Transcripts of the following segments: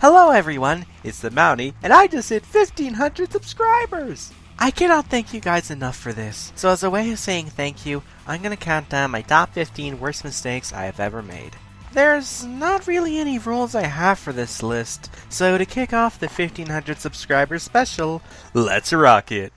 Hello everyone, it's the Mountie, and I just hit 1,500 subscribers! I cannot thank you guys enough for this, so as a way of saying thank you, I'm gonna count down my top 15 worst mistakes I have ever made. There's not really any rules I have for this list, so to kick off the 1,500 subscribers special, let's rock it!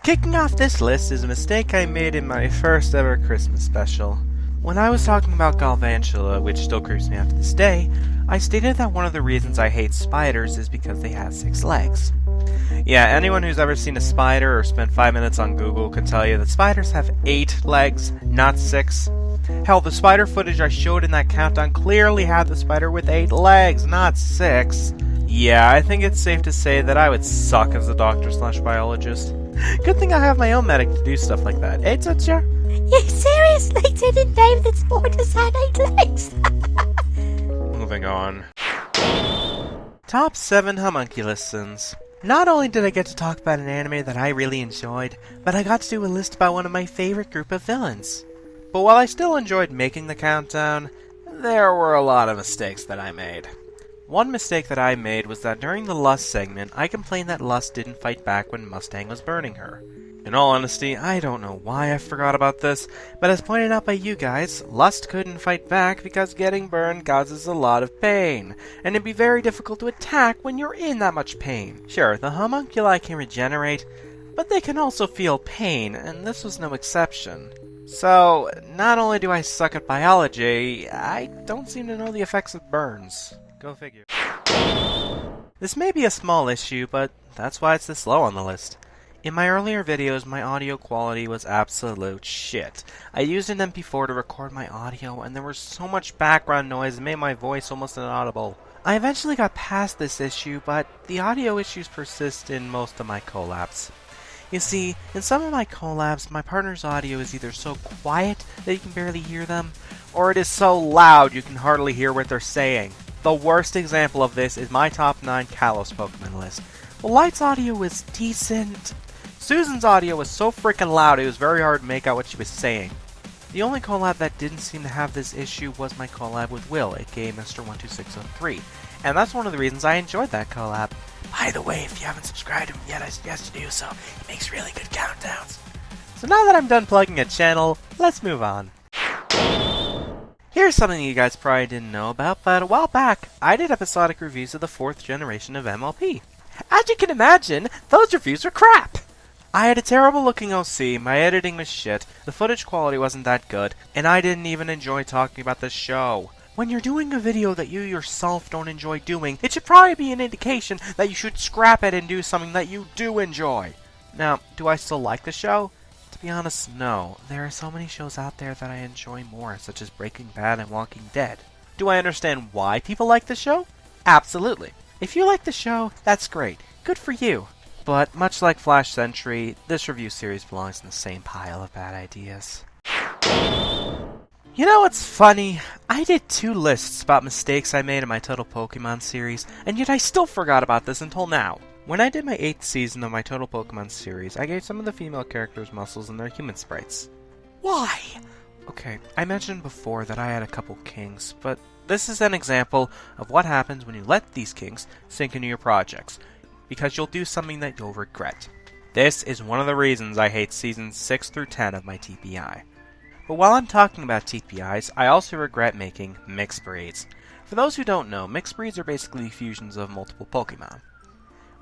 Kicking off this list is a mistake I made in my first ever Christmas special. When I was talking about Galvantula, which still creeps me out to this day, I stated that one of the reasons I hate spiders is because they have 6 legs. Yeah, anyone who's ever seen a spider or spent 5 minutes on Google can tell you that spiders have 8 legs, not 6. Hell, the spider footage I showed in that countdown clearly had the spider with 8 legs, not 6. Yeah, I think it's safe to say that I would suck as a doctor/biologist. Good thing I have my own medic to do stuff like that, eh, Tutcha? You seriously didn't know that spiders had 8 legs? Moving on. Top 7 homunculus sins. Not only did I get to talk about an anime that I really enjoyed, but I got to do a list about one of my favorite group of villains. But while I still enjoyed making the countdown, there were a lot of mistakes that I made. One mistake that I made was that during the Lust segment, I complained that Lust didn't fight back when Mustang was burning her. In all honesty, I don't know why I forgot about this, but as pointed out by you guys, Lust couldn't fight back because getting burned causes a lot of pain, and it'd be very difficult to attack when you're in that much pain. Sure, the homunculi can regenerate, but they can also feel pain, and this was no exception. So, not only do I suck at biology, I don't seem to know the effects of burns. Go figure. This may be a small issue, but that's why it's this low on the list. In my earlier videos, my audio quality was absolute shit. I used an MP4 to record my audio, and there was so much background noise it made my voice almost inaudible. I eventually got past this issue, but the audio issues persist in most of my collabs. You see, in some of my collabs, my partner's audio is either so quiet that you can barely hear them, or it is so loud you can hardly hear what they're saying. The worst example of this is my top 9 Kalos Pokemon list. Well, Light's audio was decent. Susan's audio was so freaking loud it was very hard to make out what she was saying. The only collab that didn't seem to have this issue was my collab with Will at GameMaster12603, and that's one of the reasons I enjoyed that collab. By the way, if you haven't subscribed to him yet, I suggest you do so. He makes really good countdowns. So now that I'm done plugging a channel, let's move on. Here's something you guys probably didn't know about, but a while back, I did episodic reviews of the 4th generation of MLP. As you can imagine, those reviews were crap! I had a terrible looking OC, my editing was shit, the footage quality wasn't that good, and I didn't even enjoy talking about the show. When you're doing a video that you yourself don't enjoy doing, it should probably be an indication that you should scrap it and do something that you do enjoy. Now, do I still like the show? To be honest, no. There are so many shows out there that I enjoy more, such as Breaking Bad and Walking Dead. Do I understand why people like the show? Absolutely. If you like the show, that's great. Good for you. But much like Flash Sentry, this review series belongs in the same pile of bad ideas. You know what's funny? I did 2 lists about mistakes I made in my Total Pokemon series, and yet I still forgot about this until now. When I did my 8th season of my Total Pokemon series, I gave some of the female characters muscles in their human sprites. Why? Okay, I mentioned before that I had a couple kings, but this is an example of what happens when you let these kings sink into your projects, because you'll do something that you'll regret. This is one of the reasons I hate seasons 6 through 10 of my TPI. But while I'm talking about TPIs, I also regret making mixed breeds. For those who don't know, mixed breeds are basically fusions of multiple Pokemon.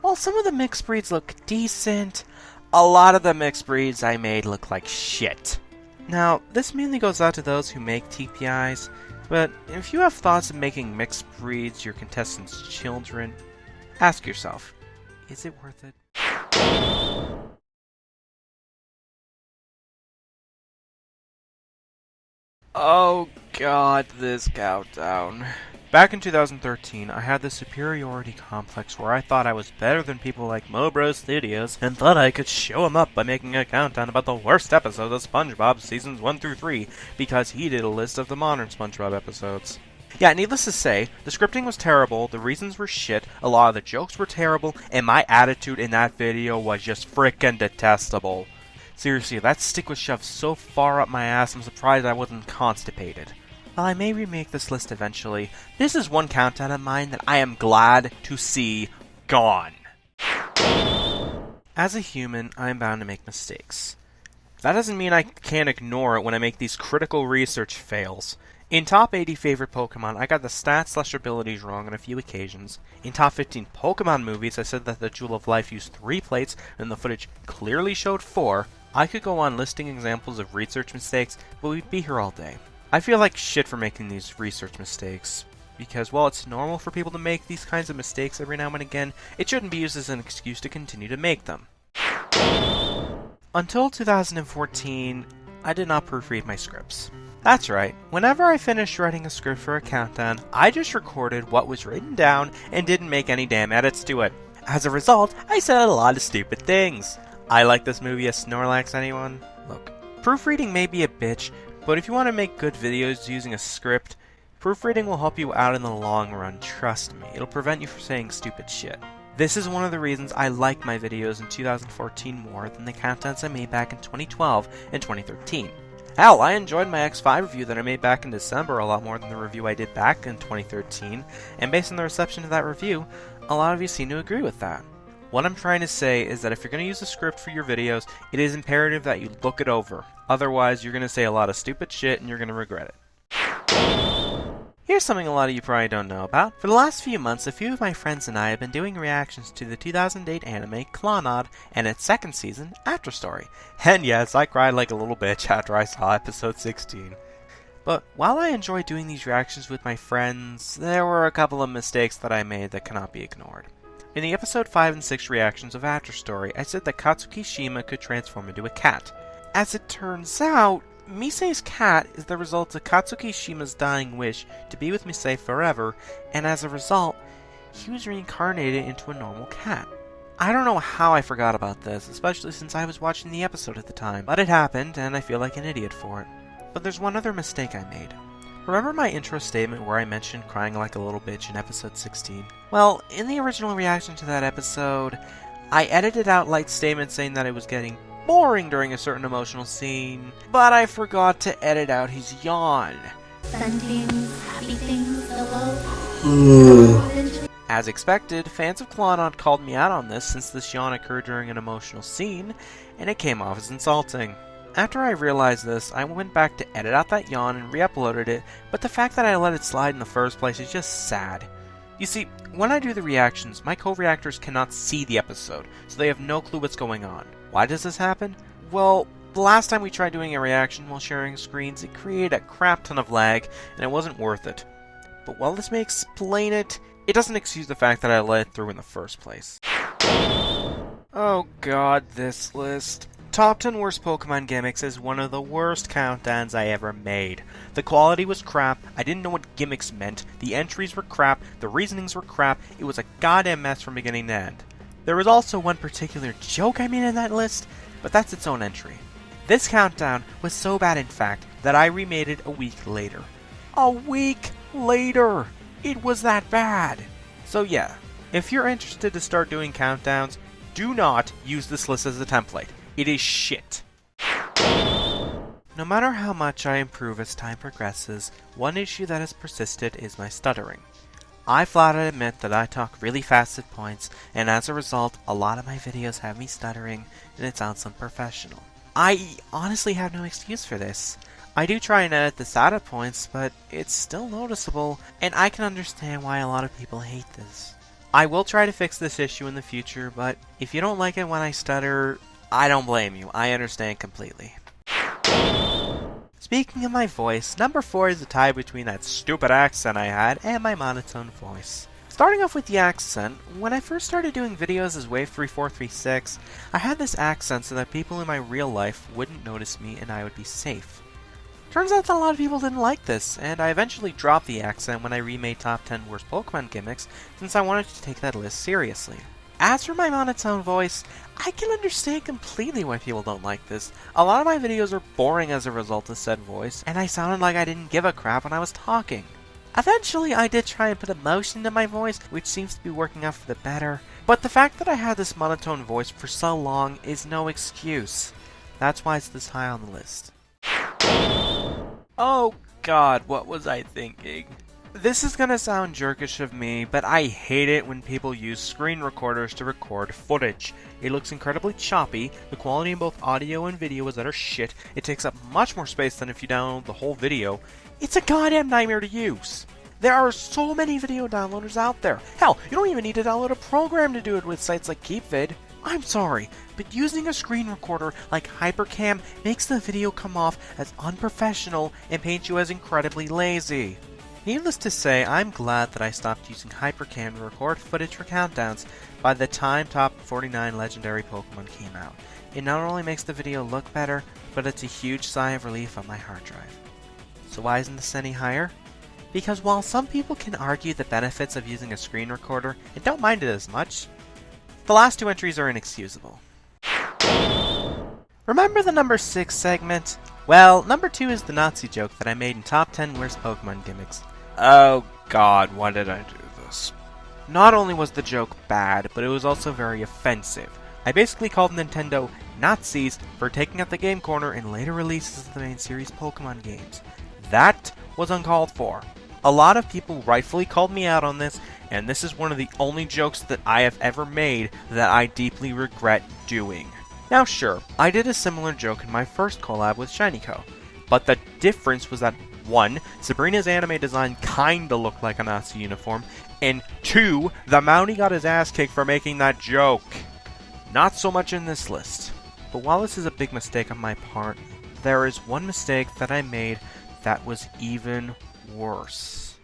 While some of the mixed breeds look decent, a lot of the mixed breeds I made look like shit. Now, this mainly goes out to those who make TPIs, but if you have thoughts of making mixed breeds your contestants' children, ask yourself, is it worth it? Oh god, this countdown. Back in 2013, I had this superiority complex where I thought I was better than people like Mobro Studios and thought I could show him up by making a countdown about the worst episodes of SpongeBob seasons 1 through 3 because he did a list of the modern SpongeBob episodes. Yeah, needless to say, the scripting was terrible, the reasons were shit, a lot of the jokes were terrible, and my attitude in that video was just frickin' detestable. Seriously, that stick was shoved so far up my ass I'm surprised I wasn't constipated. While I may remake this list eventually, this is one countdown of mine that I am glad to see gone. As a human, I am bound to make mistakes. That doesn't mean I can't ignore it when I make these critical research fails. In top 80 favorite Pokemon, I got the stats/abilities wrong on a few occasions. In top 15 Pokemon movies, I said that the Jewel of Life used 3 plates and the footage clearly showed 4. I could go on listing examples of research mistakes, but we'd be here all day. I feel like shit for making these research mistakes, because while it's normal for people to make these kinds of mistakes every now and again, it shouldn't be used as an excuse to continue to make them. Until 2014, I did not proofread my scripts. That's right, whenever I finished writing a script for a countdown, I just recorded what was written down and didn't make any damn edits to it. As a result, I said a lot of stupid things. I like this movie as Snorlax, anyone? Look, proofreading may be a bitch, but if you want to make good videos using a script, proofreading will help you out in the long run, trust me. It'll prevent you from saying stupid shit. This is one of the reasons I like my videos in 2014 more than the countdowns I made back in 2012 and 2013. Hell, I enjoyed my X5 review that I made back in December a lot more than the review I did back in 2013, and based on the reception of that review, a lot of you seem to agree with that. What I'm trying to say is that if you're going to use a script for your videos, it is imperative that you look it over. Otherwise, you're going to say a lot of stupid shit and you're going to regret it. Here's something a lot of you probably don't know about. For the last few months, a few of my friends and I have been doing reactions to the 2008 anime Clannad and its second season, After Story. And yes, I cried like a little bitch after I saw episode 16. But while I enjoy doing these reactions with my friends, there were a couple of mistakes that I made that cannot be ignored. In the episode 5 and 6 reactions of After Story, I said that Katsuki Shima could transform into a cat. As it turns out, Misei's cat is the result of Katsuki Shima's dying wish to be with Misei forever, and as a result, he was reincarnated into a normal cat. I don't know how I forgot about this, especially since I was watching the episode at the time, but it happened, and I feel like an idiot for it. But there's one other mistake I made. Remember my intro statement where I mentioned crying like a little bitch in episode 16? Well, in the original reaction to that episode, I edited out Light's statement saying that it was getting boring during a certain emotional scene, but I forgot to edit out his yawn. Fun things, happy things, hello. As expected, fans of Clannad called me out on this since this yawn occurred during an emotional scene, and it came off as insulting. After I realized this, I went back to edit out that yawn and re-uploaded it, but the fact that I let it slide in the first place is just sad. You see, when I do the reactions, my co-reactors cannot see the episode, so they have no clue what's going on. Why does this happen? Well, the last time we tried doing a reaction while sharing screens, it created a crap ton of lag, and it wasn't worth it. But while this may explain it, it doesn't excuse the fact that I let it through in the first place. Oh god, this list. Top 10 Worst Pokemon Gimmicks is one of the worst countdowns I ever made. The quality was crap, I didn't know what gimmicks meant, the entries were crap, the reasonings were crap, it was a goddamn mess from beginning to end. There was also one particular joke I made in that list, but that's its own entry. This countdown was so bad in fact that I remade it a week later. A week later! It was that bad! So yeah, if you're interested to start doing countdowns, do not use this list as a template. It is shit. No matter how much I improve as time progresses, one issue that has persisted is my stuttering. I flat out admit that I talk really fast at points, and as a result, a lot of my videos have me stuttering, and it sounds unprofessional. I honestly have no excuse for this. I do try and edit this out at points, but it's still noticeable, and I can understand why a lot of people hate this. I will try to fix this issue in the future, but if you don't like it when I stutter, I don't blame you. I understand completely. Speaking of my voice, number 4 is a tie between that stupid accent I had and my monotone voice. Starting off with the accent, when I first started doing videos as Wave3436, I had this accent so that people in my real life wouldn't notice me and I would be safe. Turns out that a lot of people didn't like this, and I eventually dropped the accent when I remade Top 10 Worst Pokemon Gimmicks since I wanted to take that list seriously. As for my monotone voice, I can understand completely why people don't like this. A lot of my videos are boring as a result of said voice, and I sounded like I didn't give a crap when I was talking. Eventually, I did try and put emotion into my voice, which seems to be working out for the better, but the fact that I had this monotone voice for so long is no excuse. That's why it's this high on the list. Oh God, what was I thinking? This is gonna sound jerkish of me, but I hate it when people use screen recorders to record footage. It looks incredibly choppy, the quality in both audio and video is utter shit, it takes up much more space than if you download the whole video. It's a goddamn nightmare to use. There are so many video downloaders out there. Hell, you don't even need to download a program to do it with sites like KeepVid. I'm sorry, but using a screen recorder like Hypercam makes the video come off as unprofessional and paints you as incredibly lazy. Needless to say, I'm glad that I stopped using Hypercam to record footage for countdowns by the time Top 49 Legendary Pokemon came out. It not only makes the video look better, but it's a huge sigh of relief on my hard drive. So why isn't this any higher? Because while some people can argue the benefits of using a screen recorder and don't mind it as much, the last two entries are inexcusable. Remember the number 6 segment? Well, number 2 is the Nazi joke that I made in Top 10 Worst Pokemon Gimmicks. Oh god, why did I do this? Not only was the joke bad, but it was also very offensive. I basically called Nintendo Nazis for taking out the Game Corner in later releases of the main series Pokemon games. That was uncalled for. A lot of people rightfully called me out on this, and this is one of the only jokes that I have ever made that I deeply regret doing. Now sure, I did a similar joke in my first collab with ShinyCo, but the difference was that 1. Sabrina's anime design kinda looked like a Nazi uniform, and 2. The Mountie got his ass kicked for making that joke. Not so much in this list, but while this is a big mistake on my part, there is one mistake that I made that was even worse.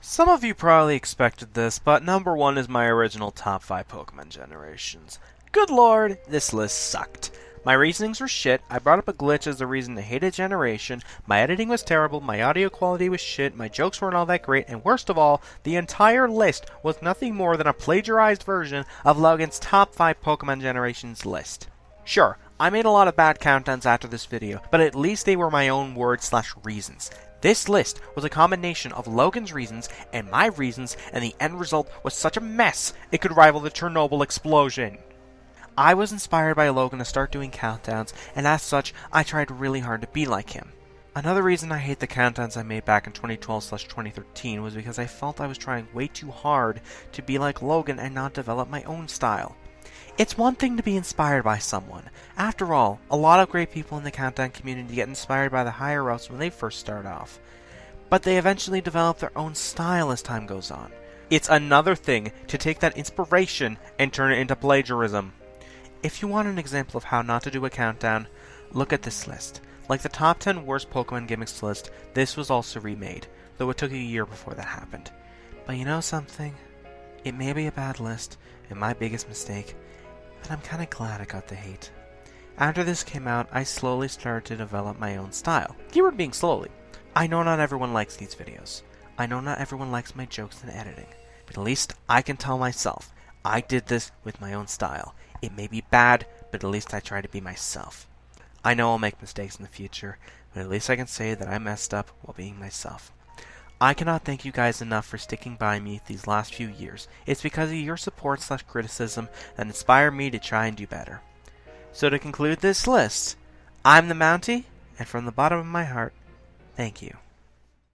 Some of you probably expected this, but number 1 is my original top 5 Pokemon generations. Good lord, this list sucked. My reasonings were shit, I brought up a glitch as the reason to hate a generation, my editing was terrible, my audio quality was shit, my jokes weren't all that great, and worst of all, the entire list was nothing more than a plagiarized version of Logan's top 5 Pokemon generations list. Sure, I made a lot of bad countdowns after this video, but at least they were my own words/reasons. This list was a combination of Logan's reasons and my reasons, and the end result was such a mess, it could rival the Chernobyl explosion. I was inspired by Logan to start doing countdowns, and as such, I tried really hard to be like him. Another reason I hate the countdowns I made back in 2012/2013 was because I felt I was trying way too hard to be like Logan and not develop my own style. It's one thing to be inspired by someone. After all, a lot of great people in the countdown community get inspired by the higher-ups when they first start off. But they eventually develop their own style as time goes on. It's another thing to take that inspiration and turn it into plagiarism. If you want an example of how not to do a countdown, look at this list. Like the top 10 worst Pokemon gimmicks list, this was also remade, though it took a year before that happened. But you know something? It may be a bad list, and my biggest mistake, but I'm kinda glad I got the hate. After this came out, I slowly started to develop my own style. Keyword being slowly. I know not everyone likes these videos. I know not everyone likes my jokes and editing. But at least I can tell myself, I did this with my own style. It may be bad, but at least I try to be myself. I know I'll make mistakes in the future, but at least I can say that I messed up while being myself. I cannot thank you guys enough for sticking by me these last few years. It's because of your support/criticism that inspired me to try and do better. So to conclude this list, I'm the Mountie, and from the bottom of my heart, thank you.